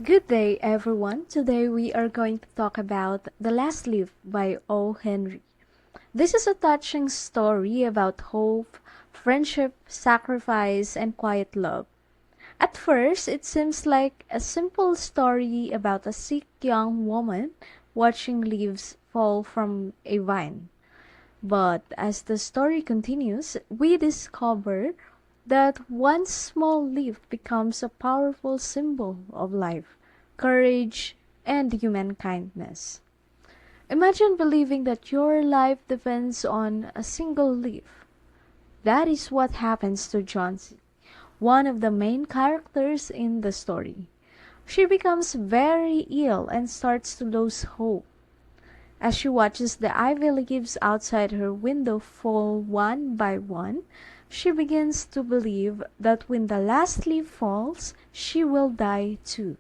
Good day, everyone. Today we are going to talk about The Last Leaf by O. Henry. This is a touching story about hope, friendship, sacrifice, and quiet love. At first, it seems like a simple story about a sick young woman watching leaves fall from a vine. But as the story continues, we discover that one small leaf becomes a powerful symbol of life, courage, and human kindness. Imagine believing that your life depends on a single leaf. That is what happens to Johnsy, one of the main characters in the story. She becomes very ill and starts to lose hope. As she watches the ivy leaves outside her window fall one by one, she begins to believe that when the last leaf falls, she will die too.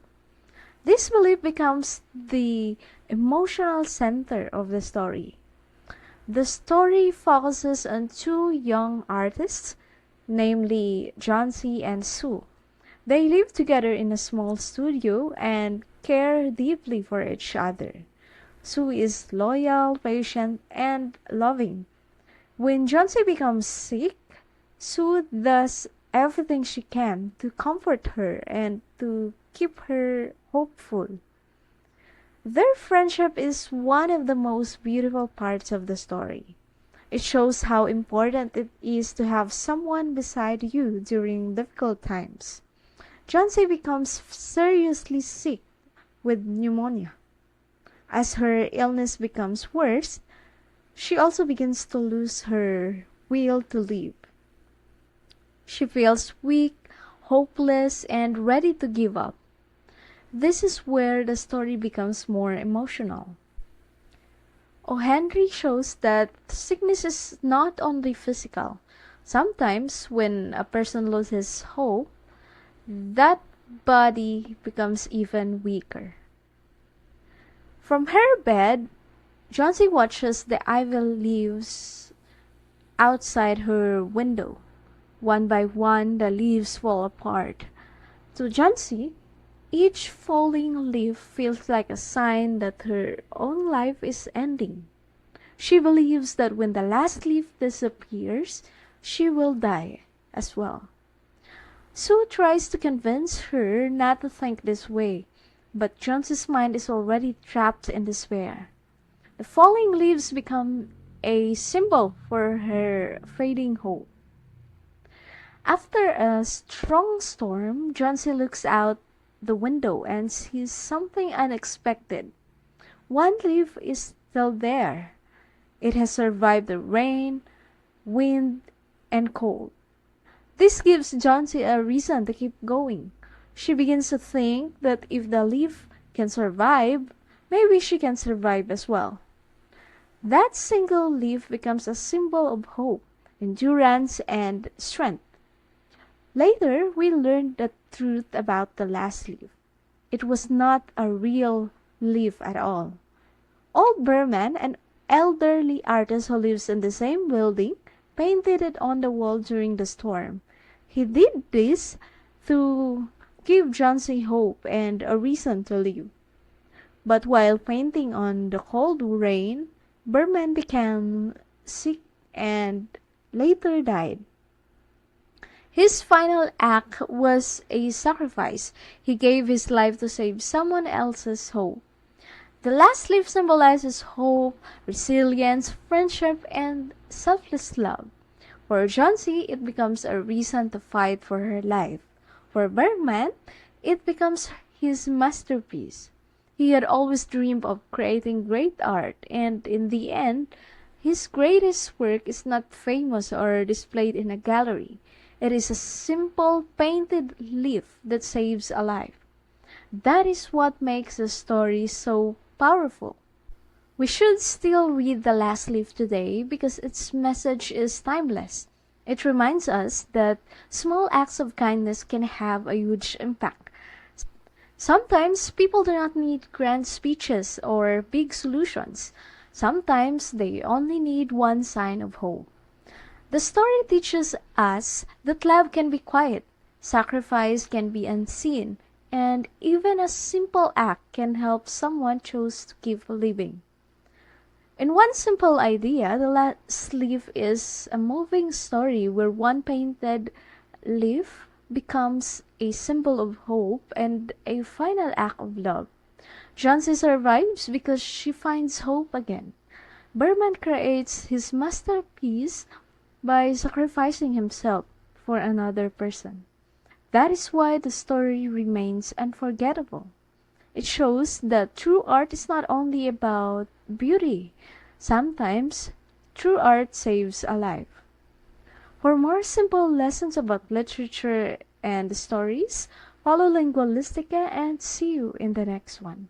This belief becomes the emotional center of the story. The story focuses on two young artists, namely Johnsy and Sue. They live together in a small studio and care deeply for each other. Sue is loyal, patient, and loving. When Johnsy becomes sick, Sue does everything she can to comfort her and to keep her hopeful. Their friendship is one of the most beautiful parts of the story. It shows how important it is to have someone beside you during difficult times. Johnsy becomes seriously sick with pneumonia. As her illness becomes worse, she also begins to lose her will to live. She feels weak, hopeless, and ready to give up. This is where the story becomes more emotional. O. Henry shows that sickness is not only physical. Sometimes, when a person loses hope, that body becomes even weaker. From her bed, Johnsy watches the ivy leaves outside her window. One by one, the leaves fall apart. To Johnsy, each falling leaf feels like a sign that her own life is ending. She believes that when the last leaf disappears, she will die as well. Sue tries to convince her not to think this way, but Johnsy's mind is already trapped in despair. The falling leaves become a symbol for her fading hope. After a strong storm, Johnsy looks out the window and sees something unexpected. One leaf is still there. It has survived the rain, wind, and cold. This gives Johnsy a reason to keep going. She begins to think that if the leaf can survive, maybe she can survive as well. That single leaf becomes a symbol of hope, endurance, and strength. Later, we learned the truth about the last leaf. It was not a real leaf at all. Old Berman, an elderly artist who lives in the same building, painted it on the wall during the storm. He did this to give Johnsy hope and a reason to live. But while painting on the cold rain, Berman became sick and later died. His final act was a sacrifice. He gave his life to save someone else's hope. The last leaf symbolizes hope, resilience, friendship, and selfless love. For Johnsy, it becomes a reason to fight for her life. For Bergman, it becomes his masterpiece. He had always dreamed of creating great art, and in the end, his greatest work is not famous or displayed in a gallery. It is a simple painted leaf that saves a life. That is what makes the story so powerful. We should still read The Last Leaf today because its message is timeless. It reminds us that small acts of kindness can have a huge impact. Sometimes people do not need grand speeches or big solutions. Sometimes they only need one sign of hope. The story teaches us that love can be quiet, sacrifice can be unseen, and even a simple act can help someone choose to keep living. In one simple idea, the last leaf is a moving story where one painted leaf becomes a symbol of hope and a final act of love. Jansi survives because she finds hope again. Berman creates his masterpiece by sacrificing himself for another person. That is why the story remains unforgettable. It shows that true art is not only about beauty. Sometimes, true art saves a life. For more simple lessons about literature and stories, follow Lingualistica and see you in the next one.